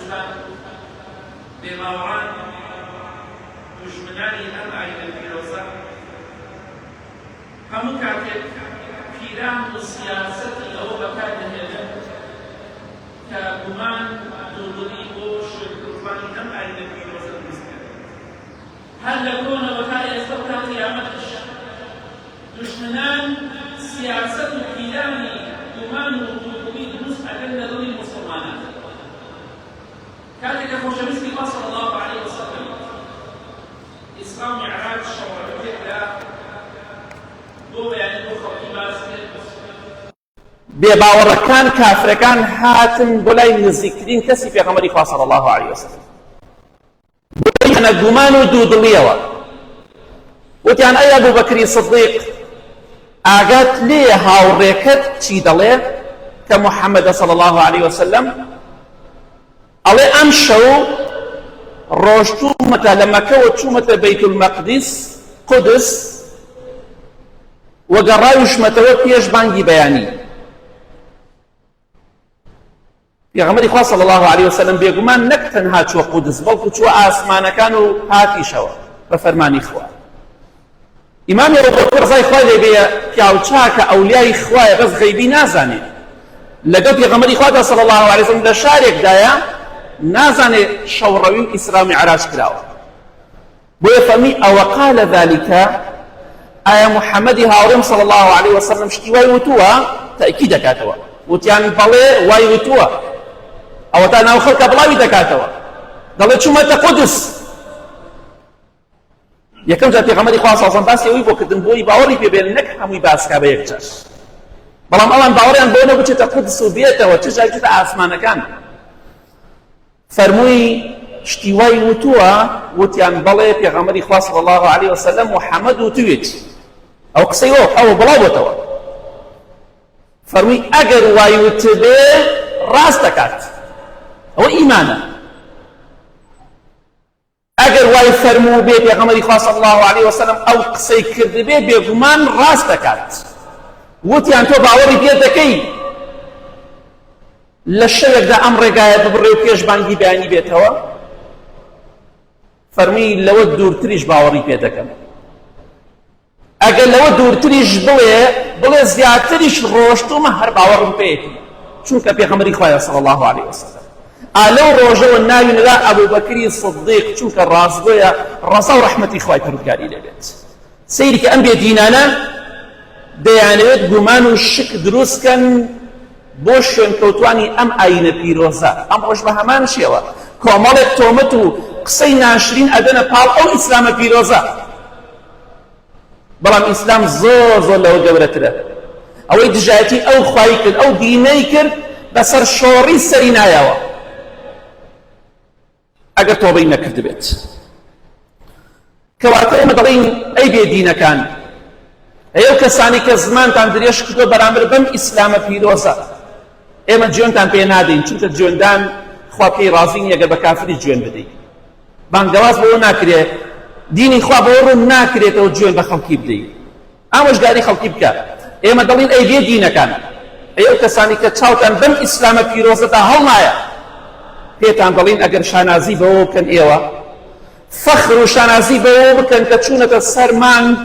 دروستان بێماوەڕان دوژمنانی ئەم ئاینە پیرۆزە هەموو کاتێک پیران و سیاسەتی ئەوە بەکاردەهێنن کە گومان دوودڵی بۆ شوێنکردوانی ئەم ئاینە پیرۆزە دروستکرد هەر لە کۆنەوە تا ئێستا و تا قیامەتش دژمنان سیاسەت و پیرانی گومان و دوودڵی دروست ئەکەن لە دڵی موسڵمانان کاتێک کە خۆشەویستی خوا صلی الله علیه وسلم ئیسرا و میعراج شەوڕەکەیەکدا بۆ بەیانی بۆ خەڵکی باس کرد بێباوەڕەکان کافرەکان هاتن بۆ لای نزیکترین کەسی پێغەمبەری خوا صلی الله علیه وسلم بۆیانە گومان و دوودڵیەوە وتیان ئەی ئەبوبەکری سدیق ئاگات لێیە هاوڕێکت چی دەڵێ کە محەممەدە صلی الله علیه وسلم ئەڵێ ئەم شەو ڕۆژتوومەتە لە مەکەوە چوومەتە بەیت المەقدس قودس وەگەڕاویشمەتەوە پێش بانگی بەیانی پێغەمبەری خوا صلی الله علیه وسلم بێگومان نەک تەنها چووە قودس بەڵکو چووە ئاسمانەکان و هاتیشەوە بە فەرمانی خوا ئیمامی ڕۆبۆکر ڕزای خوای لێ بێ پیاوچاکە ئەولیای خوایە بەس غەیبی نازانێت لەگەڵ پێغەمبەری خوا صلی الله علیه وسلم لە شارێکدایە نازانێ شەوڕەوی و ئیسرا و میعراج کراوە بۆیە فەرمی ئەوە قالە ذەلیکە ئایا محەممەدی هاوڕێم صلی الله علیه وسلم شتی وای وتووە تەئکید دەکاتەوە وتیان بەڵێ وای وتووە ئەوە تا ناو خەڵکە بڵاوی دەکاتەوە دەڵێ چوومەتە قودس یەکەم جار پێغەمبەری خوا صلی الله علیه وسلم باسی ئەوەی بۆ کردن بۆی باوەڕی پێبێن نەک هەمووی باسکا بە یەکجار بەڵام ئەوان باوەڕیان بۆ نەبچێتە قودس و بێتەوە چ جای بچێتە ئاسمانەکان فەرمووی شتی وای وتووە وتیان بەڵێ پێغەمبەری خوا صلی الله علیه وسلم محەممەد وتووێت ئەو قسەی ئەوە بڵاو بۆتەوە فەرمووی ئەگەر وای وتبێ ڕاست دەکات ئەوە ئیمانە ئەگەر وای فەرموو بێ پێغەمبەری خوا صلی الله علیه وسلم ئەو قسەی کردبێ بێگومان ڕاست دەکات وتیان تۆ باوەڕی پێ دەکەی لە شەوێکدا ئەم ڕێگایە ببڕێ و پێش بانگی بەیانی بێتەوە فەرمی لەوە دوورتریش باوەڕی پێ دەکەم ئەگەر لەوە دوورتریش بڵێ زیاتریش ڕۆشتومە هەر باوەڕم پێیەتی چونکە پێغەمبەری خوایە صلی الله علیه وسلم ئالەو ڕۆژەوە ناوی نەدا ئەبوبەکری سدیق چونکە ڕاستگۆیە ڕەزا و ڕەحمەتی خوای پەروەردگاری لێبێت سەیری کە ئەم بێدینانە دەیانەوێت گومان و شک دروستکەن بۆ شوێنکەوتوانی ئەم ئاینە پیرۆزە ئەم ڕۆژ بە هەمان شێوە کۆمەڵێک تۆمەت و قسەی ناشرین ئەدەنە پاڵ ئەو ئیسلامە پیرۆزە بەڵام ئیسلام زۆر زۆر لەوە گەورەترە ئەوەی دژایەتی ئەو خوای کرد ئەو دینەی کرد بەسەر شۆڕی سەری نایەوە ئەگەر تۆبەی نەکرد بێت کەواتە ئێمە دەڵێین ئەی بێدینەکان ئەو کەسانی کە زمانتان درێژ کردووە بەرامبەر بەم ئیسلامە پیرۆزە ئێمە جوێنتان پێ نادەین چونکە جوێندان خوا پێی ڕازی نییە ئەگەر بە کافری جوێن بدەیت بانگەواز بەوە ناکرێت دینی خوا بەوە ڕوون ناکرێتەوە جوێن بە خەڵکی بدەیت ئامۆژگاری خەڵکی بکە ئێمە دەڵێن ئەی بێدینەکان ئەو کەسانی کە چاوتان بەم ئیسلامە پیرۆزەدا هەڵنایە پێتان دەڵێن ئەگەر شانازی بەوە بکەن ئێوە فەخر و شانازی بەوە بکەن کە چوونەتە سەر مانگ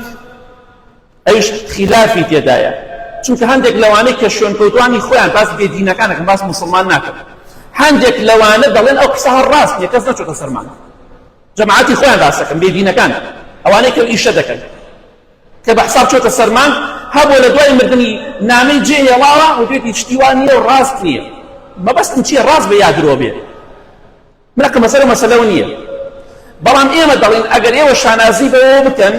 ئەویش خلافی تێدایە چونکە هەندێک لەوانەی کە شوێنکەوتوانی خۆیان باس بێدینەکانەکەن باس موسڵمان ناکەن هەندێک لەوانە دەڵێن ئەو قسە هەر ڕاست نییە کەس نەچۆتە سەر مانگ جەماعەتی خۆیان باس دەکەن بێدینەکان ئەوانەی کە ئیشە دەکەن کە بە حساب چۆتە سەر مانگ هەبوو لە دوای مردنی نامەی جێهێڵاوە و دوێتی شتی وان نییە و ڕاست نییە مەبەستم چییە ڕاست بە یادرۆ بێ منەکە مەسەلەو نییە بەڵام ئێمە دەڵێن ئەگەر ئێوە شانازی بەوە بکەن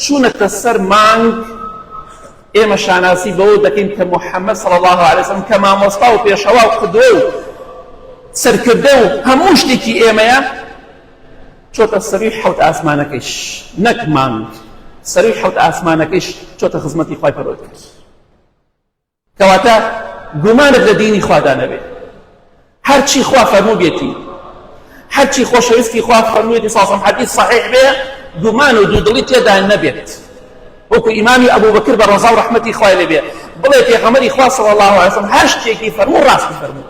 چوونەتە سەر مانگ ئێمە شانازی بەوە دەکەین کە محەممەد صلی الله علیه وسلم کە مامۆستا و پێشەوا و قدوە و سەرکردە و هەموو شتێکی ئێمەیە چۆتە سەروی حەوت ئاسمانەکەیش نەک مانگ سەروی حەوت ئاسمانەکەیش چۆتە خزمەتی خوای پەروەردگار کەواتە گومانت لە دینی خوادا نەبێت هەرچی خوا فەرموو بێتی هەرچی خۆشەویستی خوا فەرموویەتی ساسم حەدیث صحیح بێ گومان و دوودڵی تێدا نەبێت وەکو ئیمامی ئەبوبەکر بە ڕەزا و ڕەحمەتی خوای لێ بێ بڵێ پێغەمبەری خوا صلی الله علیه وسلم هەر شتێکی فەرموو ڕاستی فەرموو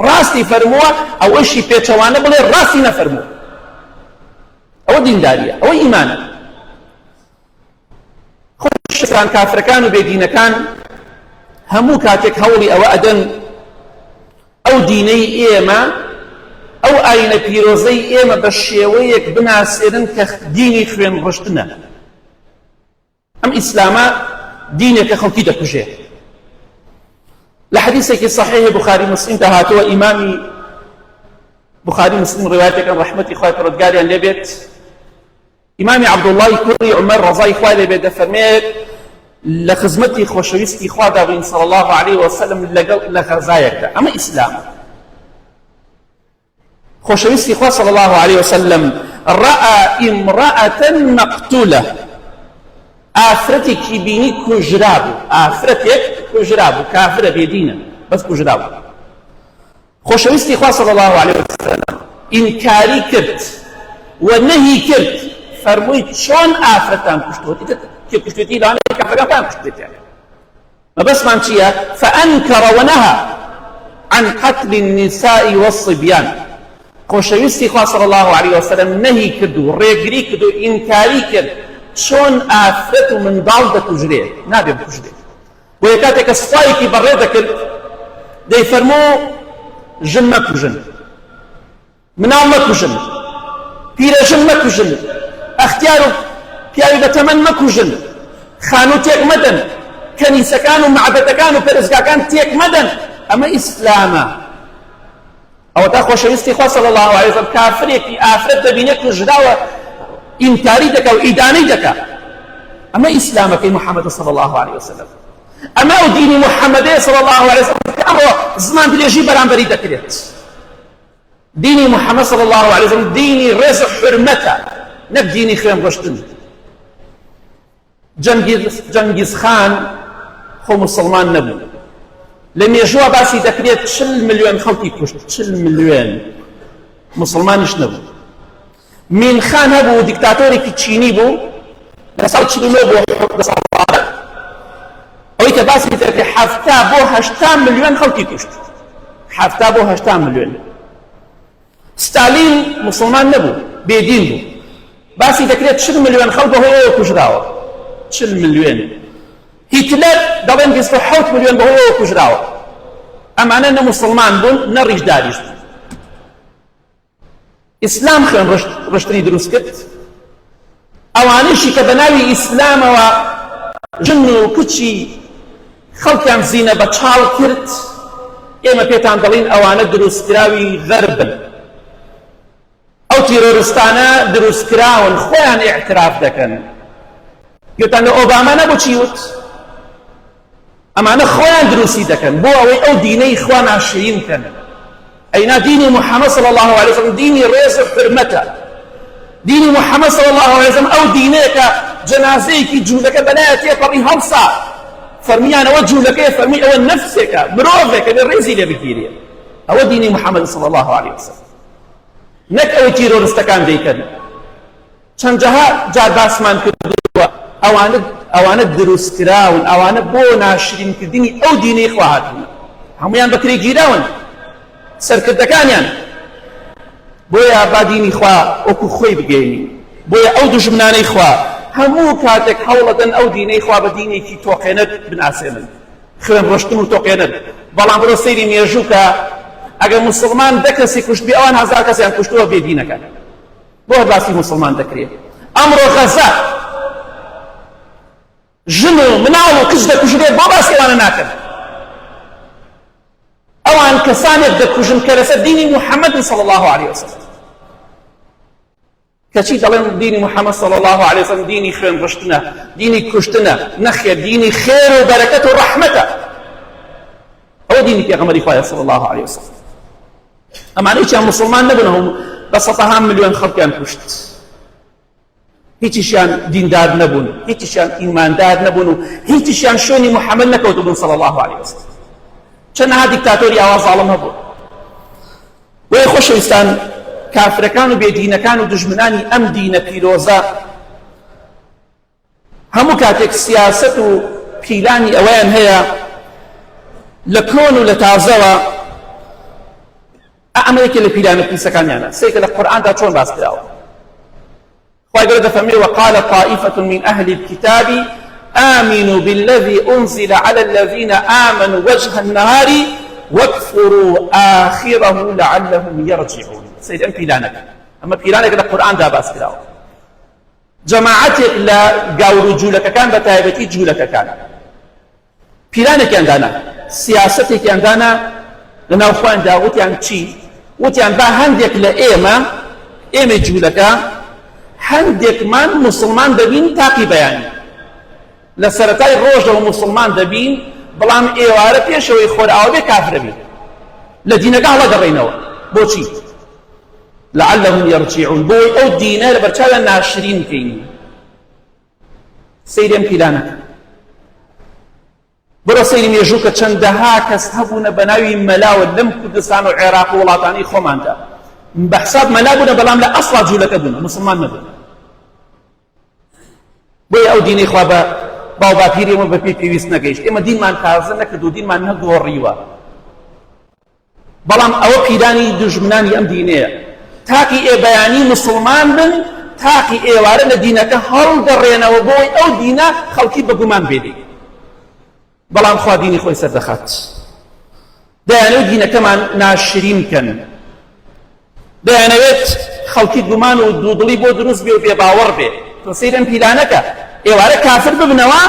ڕاستی فەرمووە ئەوەشی پێچەوانە بڵێ ڕاستی نەفەرمووە. ئەوە دینداریە، ئەوە ئیمانە. خۆشەویستان کافرەکان و بێدینەکان هەموو کاتێک هەوڵی ئەوە ئەدەن ئەو دینەی ئێمە، ئەو ئاینە پیرۆزەی ئێمە بە شێوەیەک بناسێنن کە دینی خوێن ڕشتنە. ئەم ئیسلامە دینێکە خەڵکی دەکوژێ. لە حەدیثێکی صحیح بخاری مسلم دەهاتووە، ئیمامی بخاری مسلم ڕوایەتەکەن ڕەحمەتی خوای پەروەردگاریان لێبێت، ئیمامی عەبدوڵڵای کوڕی عومەر ڕەزای خوای لێبێت دەفەرمێت لە خزمەتی خۆشەویستی خوا دابووین صلی الله علیه وسلم لە غەزایەکدا. ئەمە ئیسلامە. خۆشەویستی خوا صلی الله علیه وسلم ڕەئا ئیمڕەئەتەن مەقتوولە، ئافرەتێکی بینی کوژرا بوو، ئافرەتێک کوژرا بوو، کافرە بێدینە بەس کوژرا بوو. خۆشەویستی خوا صلی الله علیه وسلم ئینکاری کرد و نەهی کرد، فەرمووی چۆن ئافرەتان کوشتووە؟ کە کوشتێتی لەوانەیە کافرەکان کوشتێتیان. مەبەسمان چییە؟ فەئەنکەڕ وەنەها عن قتل النساء والصبيان. خۆشەویستی خوا صلی الله علیه وسلم نەهی کرد و ڕێگری کرد و ئینکاری کرد چۆن ئافرەت و منداڵ دەکوژرێت، نابێ بکوژرێت. بۆیە کاتێک کە سوپایەکی بەڕێ دەکرد دەیفەرموو ژن مەکوژن، مناڵ مەکوژن، پیرەژن مەکوژن، ئەختیار و پیاوی بەتەمەن مەکوژن، خانوو تێک مەدەن، کەنیسەکان و معبەدەکان و پەرستگاکان تێک مەدەن. ئەمە ئیسلامە. ئەوە تا خۆشەویستی خوا صلی الله علیه وسلم کافرێکی ئافرەت دەبینێ کوژراوە ئینکاری دەکا و ئیدانەی دەکا. ئەمە ئیسلامەکەی محەممەد صلی الله علیه وسلم. ئەمە ئەو دینی محەممەدەیە صلی الله علیه وسلم کە ئەمڕۆ زمان درێژی بەرامبەری دەکرێت. دینی محەممەد صلی الله علیه وسلم دینی ڕێز و حورمەتە، نەک دینی خوێن ڕشتن. جەنگیز خان خۆ مسلمان نەبوو، لە مێژووە باسی دەکرێت 40 ملیۆن خەڵکی کوشت، 40 ملیۆن مسلمانیش نەبوو. مین خان هەبوو، دیکتاتۆرێکی چینی بوو، لە ساڵ 49 بۆ دەسەڵات، ئەوەی کە باسی دەکرێت 70 بۆ 80 ملیۆن خەڵکی کوشت، 70 بۆ 80 ملیۆن. ستالین مسلمان نەبوو، بێدین بوو، باسی دەکرێت 40 ملیۆن خەڵک بەهۆی ئەوە کوژراوە، 40 ملیۆن. هیتلەر دەڵێن 27 ملیۆن بەهۆی ئەوە کوژراوە. ئەمانە نە مسلمان بوون نە ڕیشداریش بوون. ئیسلام خوێن ڕشتنی دروست کرد، ئەوانشی کە بە ناوی ئیسلامەوە ژن و کچی خەڵکیان زینە بە چاڵ کرد، ئێمە پێتان دەڵین ئەوانە دروستکراوی غەربن. ئەو تیرۆریستانە دروستکراون، خۆیان ئیعتراف دەکەن. گوتان لە ئۆباما نەبوو چی وت؟ ئەمانە خۆیان دروستی دەکەن بۆ ئەوەی ئەو دینەی خوا ناشرین کەن. ئەینا دینی محەممەد صلی الله علیه وسلم دینی ڕێز و حورمەتە. دینی محەممەد صلی الله علیه وسلم ئەو دینەیە کە جەنازەیەکی جوولەکە بەلایە تێپەڕی هەڵسا، فەرمیانەوە جوولەکەیە، فەرمی ئەوە نەفسێکە، مرۆڤێکە، بێ ڕێزی لێ بگیرێ. ئەوە دینی محەممەد صلی الله علیه وسلم، نەک ئەوەی تیرۆریستەکان دەیکەن. چەند جەها جار باسمان کردووە ئەوانە دروستکراون، ئەوانە بۆ ناشرینکردنی ئەو دینەی خوا هاتوونە، هەمویان بەکرێ گیراون سەرکردەکانیان. بۆیە با دینی خوا وەکو خۆی بگەینی. بۆیە ئەو دوژمنانەی خوا هەموو کاتێک هەوڵەدەن ئەو دینەی خوا بە دینێکی تۆقێنەت بناسێنن، خوێن ڕشتن و تۆقێنەت. بەڵام بڕۆ سەیری مێژوو کە ئەگەر مسلمان 10 کەسی کوشتبی ئەوان 1000 کەسیان کوشتووە بێدینەکان. بۆ باسی مسلمان دەکرێت. ئەمڕۆ غەزە ژن و مناڵ و کچ دەکوژرێت، بۆ باسی ئەوانە ناکەن. ئەوان کەسانێک دەکوژن کە لەسەر دینی محەممەد صلی الله علیه وسلم. کەچی دەڵێن دینی محەممەد صلی الله علیه وسلم دینی خوێن ڕشتنە، دینی کوشتنە، نەخێر، دینی خێر و بەرەکەت و ڕەحمەتە. ئەوە دینی پێغەمبەری خوایە صلی الله علیه وسلم. ئەمانە هیچیان مسلمان نەبوون، هەموو بە 100 ملیۆن خەڵکیان کوشت. هیچیشیان دیندار نەبوون، هیچیشیان ئیماندار نەبوون و هیچیشیان شوێنی محەممەد نەکەوتبوون صلی الله علیه وسلم. چەندەها دیکتاتۆری ئاوا زاڵم هەبوو. وەی خۆشەویستان، کافرەکان و بێدینەکان و دژمنانی ئەم دینە پیرۆزە هەموو کاتێک سیاسەت و پیلانی ئەوەیان هەیە لە کۆن و لە تازەوە ئەمە یەکێ لە پیرانە پیسەکانیانە سێکە لە قورئاندا چۆن باس کراوە خی گەورە دەفەرمێ وقال طائفة من أهل الكتاب آمنوا بالذي أنزل على الذين آمنوا وجه النهار واكفروا آخره لعلهم يرجعون سيد أم بيلانك أما بيلانك القرآن دا باس كراو جماعتك لا قاورو جولك كان بتايبتي جولك كان بيلانك عندنا سياستك عندنا لنا أخوان دا وتيان چي وتيان با هندك لإيما إيما جولك هندك من مسلمان دبين تاقي بياني لسرتاي روجه ومسلمان دبين بلام ايواره پێشەوەی خۆرئاوە بێ کافرە بێت لە دینەکە هەڵەگەڕێنەوە بۆچی لعلهم يرجعون بۆی ئەو دینە لە بەرچاویان ناشرین بکەین سەیری ئەم پیلانەکە بڕۆ سەیری مێژوو کە چەندەها کەس هەبوونە بە ناوی مەلاوە لەم کوردستان و عێراق و وڵاتانی خۆماندا بە حساب مەلا بوونە بەڵام لە ئەسڵا جوولەکە بوون مسلمان نەبوون بۆی ئەو دینەی خوا بە باو باپیری ئێمە بە پێی پێویست نەگەیشت ئێمە دینمان تازە نەکرد و دینمان نەگۆڕیوە بەڵام ئەوە پیرانی دوژمنانی ئەم دینەیە تاقی ئێبەیانی مسلمان بن تاقی ئێوارە لە دینەکە هەڵدەڕێنەوە بۆی ئەو دینە خەڵکی بە گومان بێدێ بەڵام خوا دینی خۆی سەردەخات دەیانەوێت دینەکەمان ناشرین بکەن دەیانەوێت خەڵکی گومان و دوودڵی بۆ دروست بێ و بێباوەڕ بێ تۆ سەیر ئەم پیلانەکە ئێوارە کافر ببنەوە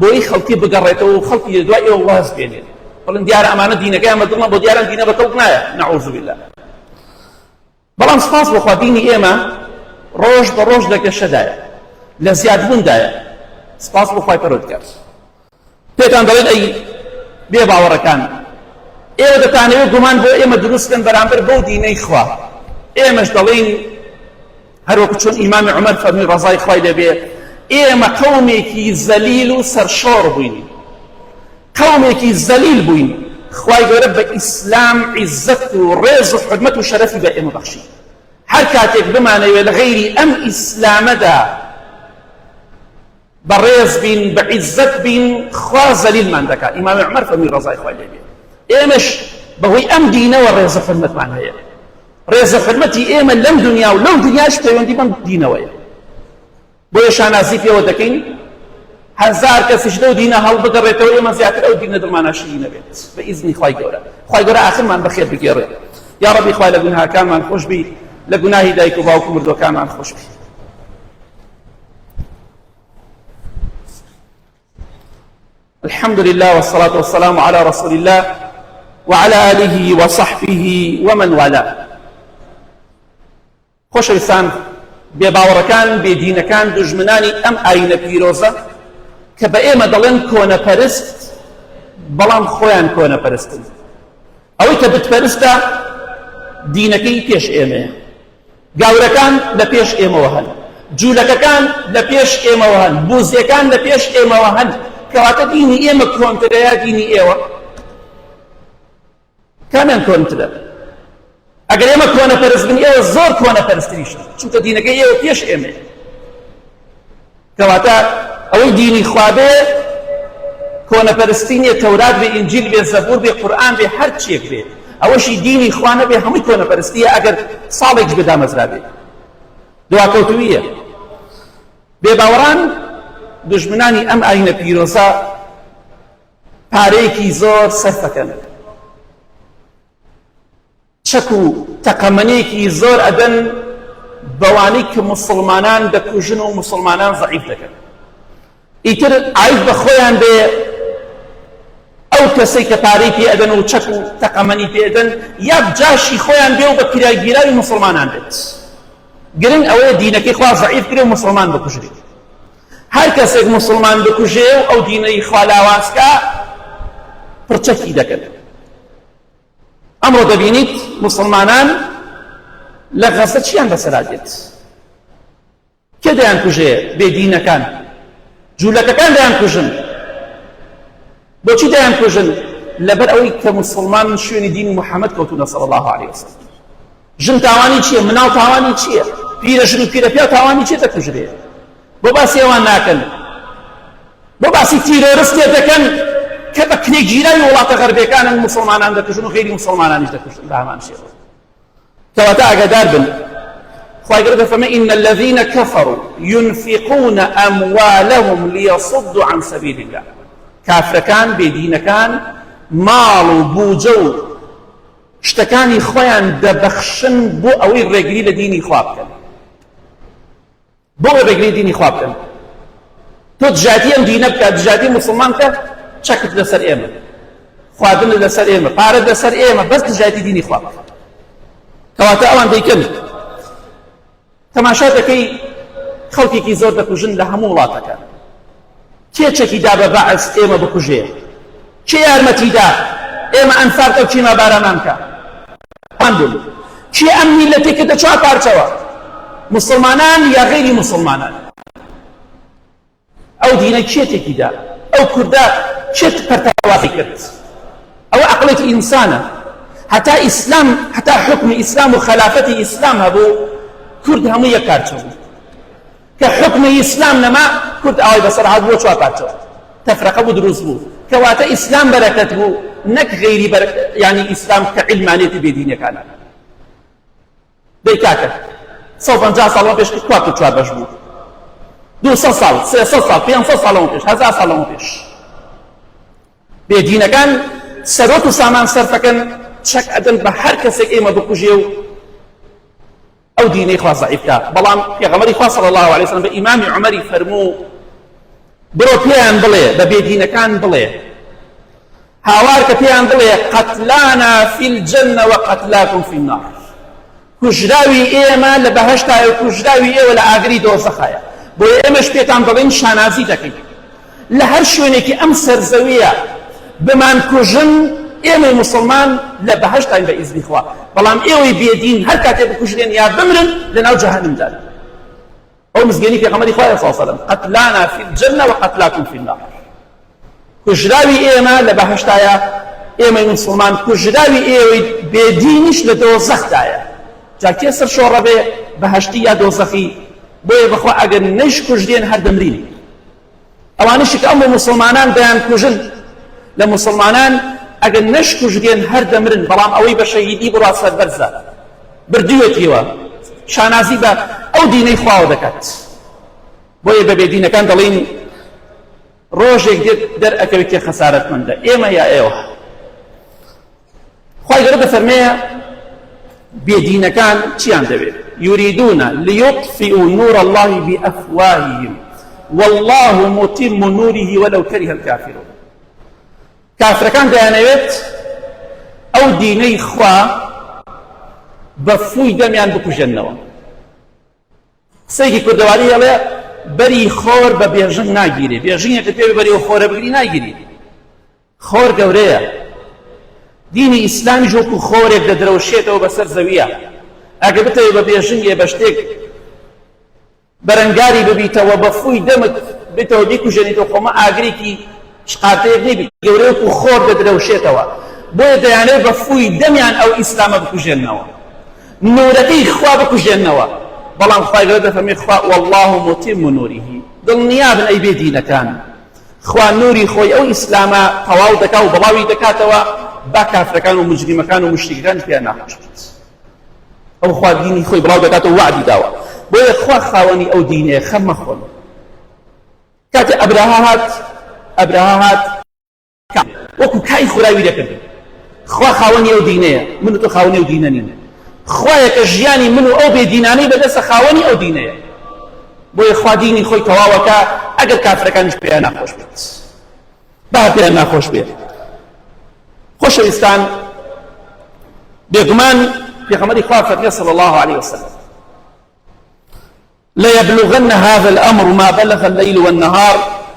بۆی خەڵکی بگەڕێتەوە و خەڵکی دوای ئێوە واز بێنێت بڵن دیارە ئەمانە دینەکەیان بەدڵمە بۆ دیارە دینە بەتەڵ نایە نەعوذ بالله بەڵام سپاس بۆخوا دینی ئێمە ڕۆژ بە ڕۆژ لە گەشەدایە لە زیادبووندایە سپاس بۆ خوای پەروەردگار پێتان دەڵێن ئەی بێ باوەڕەکان ئێوە دەتانەوێت گومان بۆ ئێمە دروستکەن بەرامبەر بەو دینەی خوا ئێمەش دەڵێن هەروەکو چۆن ئیمامی عومەر فەرمی ڕەزای خوای لێبێ ئێمە قەومێکی زەلیل و سەرشۆڕ بووین قەومێکی زەلیل بووین خوای گەورە بە ئیسلام عیزەت و ڕێز و حورمەت و شەرەفی بە ئێمە بەخشی هەر کاتێک بمانەوێت لە غەیری ئەم ئیسلامەدا بەڕێز بین بە عیزەت بین خوا زەلیلمان دەکات ئیمامی عومەر فەرمی ڕەزای خوای لێبێ ئێمەش بەهۆی ئەم دینەوە ڕێز و حورمەتمان هەیە ڕێز و حورمەتی ئێمە لەم دنیا و لەو دنیاش پەیوەندی بەم دینەوەیە بۆیە شانازی پێوە دەکەین هەزار کەسیش لەو دینە هەڵبگەڕێتەوە ئێمە زیاتر ئەو دینە دڵماناشری نەبێت بە ئیزنی خوای گەورە خوای گەورە ئاخرمان بەخێر بگێڕێت یا ڕەبی خوای لە گوناهاکانمان خۆش بی لە گوناهی دایک و باوک و مردوەکانمان خۆش بی الحمد لله والصلاة والسلام على رسول الله وعلى آله وصحبه ومن والاه خۆشەویستان بێباوەڕەکان بێدینەکان دوژمنانی ئەم ئاینە پیرۆزە کە بە ئێمە دەڵێن کۆنەپەرست بەڵام خۆیان کۆنەپەرستن ئەوەی کە بتپەرستە دینەکەی پێش ئێمەیە گاورەکان لە پێش ئێمەوە هەن جوولەکەکان لە پێش ئێمەوە هەن بوزیەکان لە پێش ئێمەوە هەن کەواتە دینی ئێمە کۆنترەیە دینی ئێوە کامیان کۆنترە ئەگەر ئێمە کۆنەپەرست بن ئێوە زۆر کۆنەپەرستریشن چونکە دینەکەی ئێوە پێش ئێمەیە کەواتە ئەوەی دینی خوا بێ کۆنەپەرستی نیە تەورات بێ ئینجیل بێ زەبور بێ قورئان بێ هەر چێک بێ ئەوەشی دینی خوا نەبێ هەمووی کۆنەپەرستیە ئەگەر ساڵێک بێدامەزرا بێ دواکەوتوویە بێباوەڕان دوژمنانی ئەم ئاینە پیرۆزە پارەیەکی زۆر سەرف دەکەن چەک و تەقەمەنێکی زۆر ئەدەن بەوانەی کە موسڵمانان دەکوژن و موسڵمانان ضەعیف دەکەن ئیتر عایب بە خۆیان بێ ئەو کەسەی کە پارەی پێ ئەدەن و چەک و تەقەمەنی پێ ئەدەن یا جاشی خۆیان بێ و بە کرایگیراوی موسڵمانان بێت گرنگ ئەوەیە دینەکەی خوا ضەعیف کرێ و موسڵمان بکوژرێت هەر کەسێک موسڵمان بکوژێ و ئەو دینەی خوا لاوازکە پڕچەکی دەکەن ئەمڕۆ دەبینیت موسڵمانان لە غەزە چیان بەسەرا دێت کێ دەیان کوژێ بێدینەکان جوولەکەکان دەیان کوژن بۆچی دەیان کوژن لەبەر ئەوەی کە موسڵمان شوێنی دینی محەممەد کەوتونە صلی الله عليه وسلم ژن تاوانی چییە مناڵ تاوانی چییە پیرە ژن و پیرەپیا تاوانی چیە دەکوژرێ بۆ باسی ئەوان ناکەن بۆ باسی تیرۆریستێ دەکەن کە بە کنێک گیراوی وڵاتە غەربیەکانن موسڵمانان دەکوژن و غەیری موسڵمانانیش دەکوژن بە هەمان شێوە کەواتە ئاگادار بن. خی گەورە دەفەرمێ إن الذين كفروا ينفقون أموالهم ليصدوا عن سبيل الله. کافرەکان بێدینەکان ماڵ و بوجە و شتەکانی خۆیان دەبەخشن بۆ ئەوەی ڕێگری لە دینی خوا بکەن، بۆ ڕێگری دینی خوا بکەن. تۆ دژاتی ئەم دینە بکە، دژاتی موسڵمان بکە، چەکت لەسەر ئێمە، خواردنت لەسەر ئێمە، پارەت لەسەر ئێمە، بەس دژاتی دینی خوا بکە. کەواتە ئەوان دەیکەن. تەماشا دەکەی خەڵکێکی زۆر دەکوژن لە هەموو وڵاتەکە. کێ چەکیدا بە بەعس ئێمە بکوژێ؟ کێ یارمەتیدا ئێمە ئەنفاق ئەو چیمە بارەمان بکە؟ ئەمان بوون. کێ ئەم میلەتێک کە دەچوە پارچەوە؟ مسلمانان یا غەیری مسلمانان؟ ئەو دینە کێ تێکیدا؟ ئەو کوردە کێ پەرتەوازی کرد؟ ئەوە عەقڵێکی ئینسانە. هەتا ئیسلام، هەتا حکمی ئیسلام و خەلافەتی ئیسلام هەبوو، کورد هەموو یەک کارچە بوو. کە حکمی ئیسلام نەما، کورد ئەوەی بەسەر هات بووە چوار پارچەوە. تەفرەقە بوو، دروست بوو. کەواتە ئیسلام بەرەکەت بوو، نەک غەیری یعنی ئیسلام کە عیلمانێتی بێدینەکانە. دەی کاکە 150 ساڵەوە پێش کوا کرد چوار بەش بوو. 200 ساڵ، 300 ساڵ، 500 ساڵەوە پێش، 1000 ساڵەوە پێش. بێدینەکان سەرۆت و سامان سەرفەکەن، چەک ئەدەن بە هەر کەسێک ئێمە بکوژێ و ئەو دینەی خوا زەعیفکە. بەڵام پێغەمبەری خوا صلی الله علیه وسلم بە ئیمامی عومەری فەرموو بڕۆ پێیان بڵێ، بە بێدینەکان بڵێ، هاوار کە پێیان بڵێ قەتلانا فی الجەنە وقەتلاکم فی النار. کوژراوی ئێمە لە بەهەشتایە و کوژراوی ئێوە لە ئاگری دۆزەخایە. بۆیە ئێمەش پێتان دەڵێن شانازی دەکەین. لە هەر شوێنێکی ئەم سەرزەویە بمان کوژن، ئێمەی مسلمان لە بەهەشتین بە ئیزنی خوا، بەڵام ئێوەی بێدین هەر کاتێ بکوژرێن یا بمرن لەناو جەهەنەمدا. ئەو مزگەنی پێغەمبەری خوا صلی الله علیه وسلم قەتلانا فی الجەنە وقەتلاکم فی النار. کوژراوی ئێمە لە بەهەشتایە، ئێمەی مسلمان کوژراوی ئێوەی بێدینیش لە دۆزەختایە. جا کێ سەر شۆڕە بێ بەهەشتی یا دۆزەخی؟ بۆیە بەخوا ئەگەر نەیش کوژرێن هەر دەمرین. ئەوانشی کە ئەم مسلمانان دەیان کوژن، لە مسلمانان ئەگەر نەش کوژرێن هەر دەمرن، بەڵام ئەوەی بە شەهیدی بڕوا سەربەرزە، بردووێتیوە، شانازی بە ئەو دینەی خواوە دەکات. بۆیە بە بێدینەکان دەڵێن ڕۆژێک دێت دەرئەکەوێت کێ خەسارەتمەندە، ئێمە یا ئێوە. خوای گەورە دەفەرمێ بێدینەکان چیان دەوێت؟ یوریدونە لیطفئوا نور الله بأفواههم والله متم نوره ولو كره الكافرون. کافرەکان دەیانەوێت ئەو دینەی خوا بە فووی دەمیان بکوژێنەوە. قسەیەکی کوردەواری هەڵێ بەری خۆر بە بێژنگ ناگیرێ، بێژنگێکت پێ بەریەوە خۆرە بگری ناگیری. خۆر گەورەیە. دینی ئیسلامی وەکو خۆرێک دەدرەوشێتەوە بەسەر زەویە. ئەگە بتەوێت بە بێژنگێ بە شتێک بەرەنگاری ببیتەوە، بە فووی دەمت بێتەوە بیکوژێنیتەوە، خۆمە ئاگرێکی شقاتەیەک نیبی، گەورەیەک و خۆر دەدرەوشێتەوە. بۆیە دەیانێت بە فووی دەمیان ئەو ئیسلامە بکوژێنەوە، نورەکەی خوا بکوژێنەوە. بەڵام خوای گەورە دەفەرمێ خوا والله متم نوره. دڵنیا بن ئەی بێدینەکان، خوا نوری خۆی ئەو ئیسلامە تەواو دەکات و بڵاوی دەکاتەوە، با کافرەکان و مجریمەکان و مشریکەکان پێیان ناخۆش بێت. ئەو خوا دینی خۆی بڵاو دەکاتەوە و وعدی داوە. بۆیە خوا خاوەنی ئەو دینەیە، خەم مەخۆن. کاتێ ئەبرەها هات وەکو کای خوراوی دەکرد. خوا خاوەنی ئەو دینەیە، من و تۆ خاوەنی ئەو دینە نین. خوایە کە ژیانی من و ئەو بێدینانەی بەدەستە خاوەنی ئەو دینەیە. بۆیە خوا دینی خۆی تەواوەکە، ئەگەر کافرەکانیش پێیان ناخۆش بێت، با پێیان ناخۆش بێت. خۆشەویستان، بێگومان پێغەمبەری خوا فەرمێ صلی الله عليه وسلم ليبلغن هذا الأمر ما بلغ الليل والنهار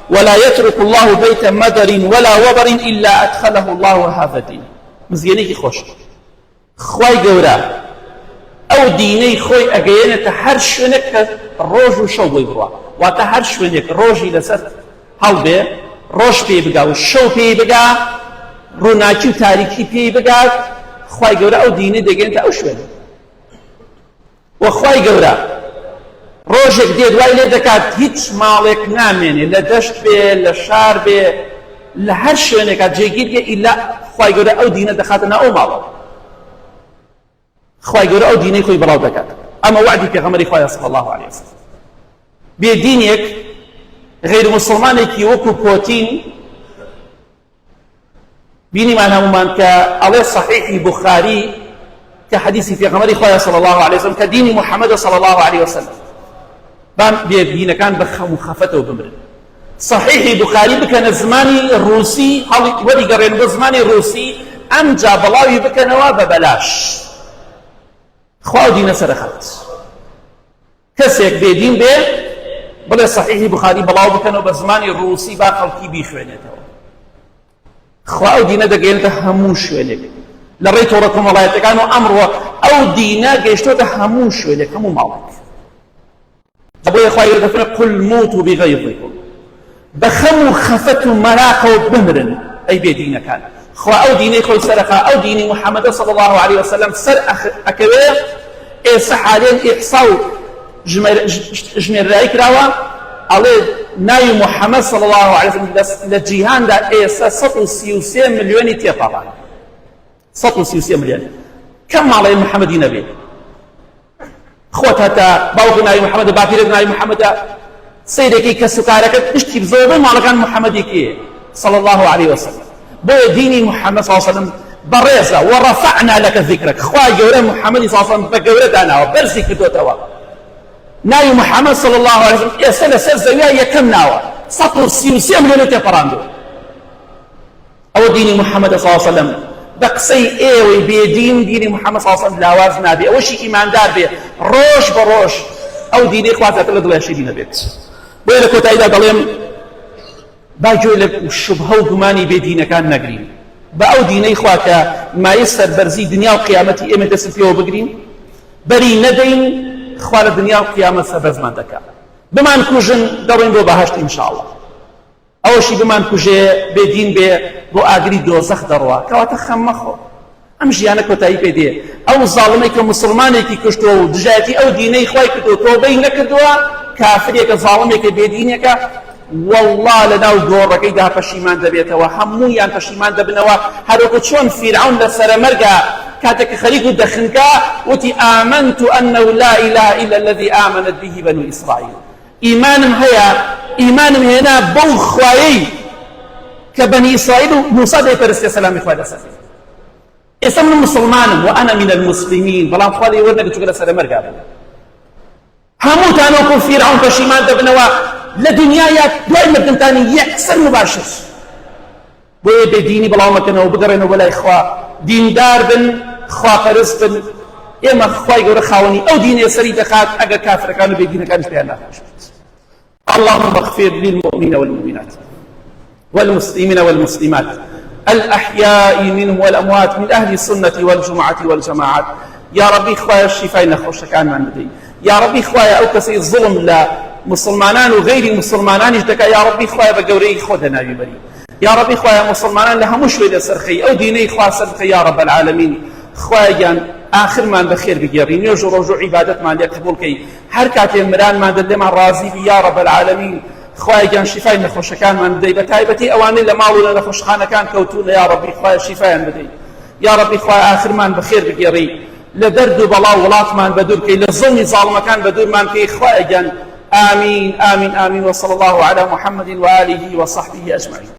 ولا يترك الله بيت مدر ولا وبر إلا أدخله الله هذا الدين. مزگەنێکی خۆش. خوای گەورە ئەو دینەی خۆی ئەگەیەنێتە هەر شوێنێک کە ڕۆژ و شەو بۆی بڕوا، واتە هەر شوێنێک ڕۆژی لەسەر هەڵبێ، ڕۆژ پێی بگا و شەو پێی بگا، ڕووناکی و تاریکی پێی بگات، خوای گەورە ئەو دینەی دەگەێنێتە ئەو شوێنە. وە خوای گەورە ڕۆژێک دێ دوای لێ دەکات هیچ ماڵێک نامێنێ، لە دەشت بێ، لە شار بێ، لە هەر شوێنێکات جێگیر بێ، ئیلا خوای گەورە ئەو دینە دەخاتە ناو ئەو ماڵەوە. خوای گەورە ئەو دینەی خۆی بەڵاو دەکات. ئەمە وعدی پێغەمبەری خوایە صلی الله عليه وسلم. بێدینێک غیر مسلمانێکی وەکو پۆتین بینیمان هەمومان کە ئەڵێ صحیحی بوخاری کە حەدیثی پێغەمبەری خوایە صلی الله عليه وسلم کە دینی محەممەدە صلی الله عليه وسلم بام بێدینەکان بە خەم و خەفەتەوە بمرن. صحیحی بوخاری بکەنە زمانی ڕووسی وەریگەڕێن بۆ زمانی ڕووسی ئەمجا بەڵاوی بکەنەوە بە بەلاش. خوا دینە سەرخەت کەسێک بێدین بێ بڵێ صحیحی بوخاری بەڵاو بکەنەوە بە زمانی ڕووسی با خەڵکی بیخوێنێتەوە. خوا ئەو دینە دەگەێنێتە هەموو شوێنێک لە ڕێی تۆڕە کۆمەڵایەتەکان و ئەمڕۆ ئەو دینە گەیشتۆتە هەموو شوێنێک هەموو ماڵێک. بۆیە خوای گەورە دەفەرمێ قل موتوا بغیظکم بە خەم و خەفەت و مەراقەوە بمرن ئەی بێدینەکان. خوا ئەو دینەی خۆی سەرەخا ئەو دینی محەممەدە صلی الله عليه وسلم سەر ئەکەوێ. ئێستا حالێن ئیحسا و ژمێرایی کراوە ئەڵێ ناوی محەممەد صلی الله عليه وسلم لە جیهاندا ئێستا 133 ملیۆنی تێپەڕان. 133 ملیۆن کەم ماڵەی محەممەدی نەبێ. خۆت هەتا باوکە ناوی محەممەدە باپیرێک ناوی محەممەدە سەیرێکی کە سوکارەکەت پشتی زۆربەی ماڵەکان محەممەدێکیە صلی الله عليه وسلم. بۆیە دینی محەممەد صلی الله عليه وسلم بەڕێزە وەڕەفەعنا لەکە ذیکرەک. خوای گەورە محەممەدی صلی الله عليه وسلم بە گەورە داناوە بەرزی کردوتەوە. ناوی محەممەد صلی الله عليه وسلم ئێستا لەسەر زەویا یەکەم ناوە 133 ملیۆن تێپەڕاندووە. ئەوە دینی محەممەد صلی الله عليه وسلم بە قسەی ئێوەی بێدین دینی محەممەد صلی الله عليه وسلم لاواز نابێ. ئەوەشی ئیماندار بێ ڕۆژ بە ڕۆژ ئەو دینەی خوازاتە لە دڵێ شیرینە بێت. بۆیە لە کۆتاییدا دەڵێم با گوێ لە شوبهە و گومانی بێدینەکان نەگرین. بە ئەو دینەی خوا کە مایە سەربەرزی دنیا و قیامەتی ئێمە دەست پێوە بگرین بەری نەدەین خوا لە دنیا و قیامەت سەربەرزمان دەکات. بمان کوژن دەڕۆین بۆ بەهەشت ئینشاءڵڵا. ئەوەشی بمان کوژێ بێدین بێ بۆ ئاگری دۆزەخ دەڕوا کەواتە خەم مەخۆ. ئەم ژیانە کۆتایی پێ دێ. ئەو زاڵمەی کە مسلمانێکی کوشتووە و دژایەتی ئەو دینەی خوای کردووە تۆبەی نەکردووە کافرێکە زاڵمێکە بێدینێکە والله لەناو گۆڕەکەیدا پەشیمان دەبێتەوە. هەموویان پەشیمان دەبنەوە هەروەکو چۆن فیرعون لە سەرمەرگا کاتێک خەریک و دەخنکا وتی ئامەنت أنه لا إله إلا الذي آمنت به بنو إسرائيل. ئیمانم هەیە ئیمانم هێنا بەو خوایەی کە بەنی ئیسرائیل و موسا دەیپەرستێ سەلامی خوا لەسەر. ئێستا من مسلمانم وأنا من المسلمين بەڵام خوا لێی وەرنەگرت چونکە لە سەرمەرگا بوو. هەمووتان وەکو فیرعون پەشیمان دەبنەوە لە دنیاە دوای مردنتانی یەکسەر مباشر. بۆیە بێدینی بەڵاو مەکەنەوە بگەڕێنەوە بەلای خوا دیندار بن خواپەرست بن. ئێمە خوای گەورە خاوەنی ئەو دینێ سەری دەخات ئەگەر کافرەکان و بێدینەکانش پێیان ناخۆش بێت. اللهم اغفر للمؤمنين والمؤمنات والمسلمين والمسلمات الأحياء منهم والأموات من أهل السنة والجمعة والجماعات. يا ربي خوايا الشفاء نخوشكان من بدي. يا ربي خوايا أو كسي الظلم لا مسلمانان وغير مسلمانان دەکا. يا ربي خوايا بەگەورەی خۆدە ناوی بەری. يا ربي خوايا مسلمانان لە هەموو شوێ لەسەرخەی ئەو دینەی خوا سەرخەی يا رب العالمين. خوايا گیان آخرمان بەخێر بگێڕی نوێژ و ڕۆژ و عیبادەتمان لێ قبوڵ کەی. هەر کاتێ مرانمان دەلێمان ڕازی بی يا رب العالمين. خوايا گیان شیفای نەخۆشەکانمان بدەی بە تایبەتی ئەوانەی لە ماڵ و لە نەخۆشخانەکان کەوتوونە. يا ربي خوايا شیفایان بدەی. يا ربي خوايا آخرمان بەخێر بگێڕی لە دەرد و بەڵاو وڵاتمان بەدوور کەی لە زڵمی زاڵمەکان بەدوورمان کەی. خوايا گیان آمين آمين آمين وصلى الله على محمد وآله وصحبه أجمعين.